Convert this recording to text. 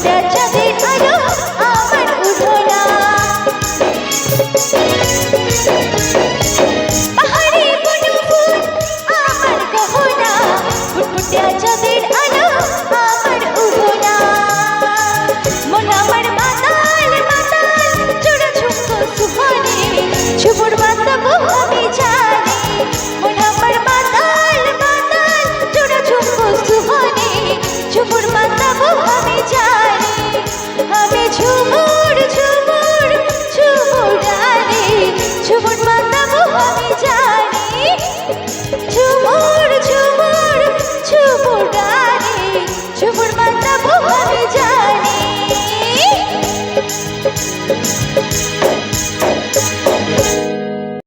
ফুটফুটে চাঁদের আলো আমার উঠোনা পাহাড়ে বনফুল আমার গহনা ফুটফুটে চাঁদের আলো আমার উঠোনা মন আমার মাতাল মাতাল চোরা ঝুমকো সুহানে ঝুমুর বাতাবো আমি জানি মন আমার মাতাল মাতাল চোরা ঝুমকো সুহানে ঝুমুর বাতাবো আমি জানি আমি ঝুমুর ঝুমুর ঝুমুরানি ঝুমুর বাতাবো আমি জানি ঝুমুর ঝুমুর ঝুমুরানি ঝুমুর বাতাবো আমি জানি